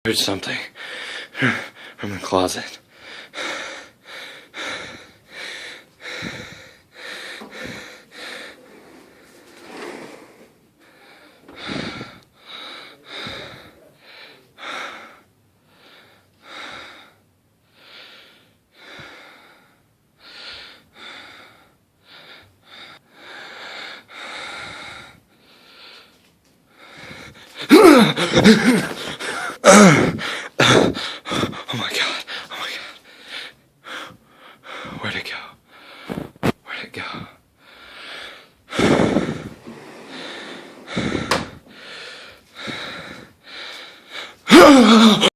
Heard something from the closet. Oh my god, oh my god. Where'd it go? Where'd it go?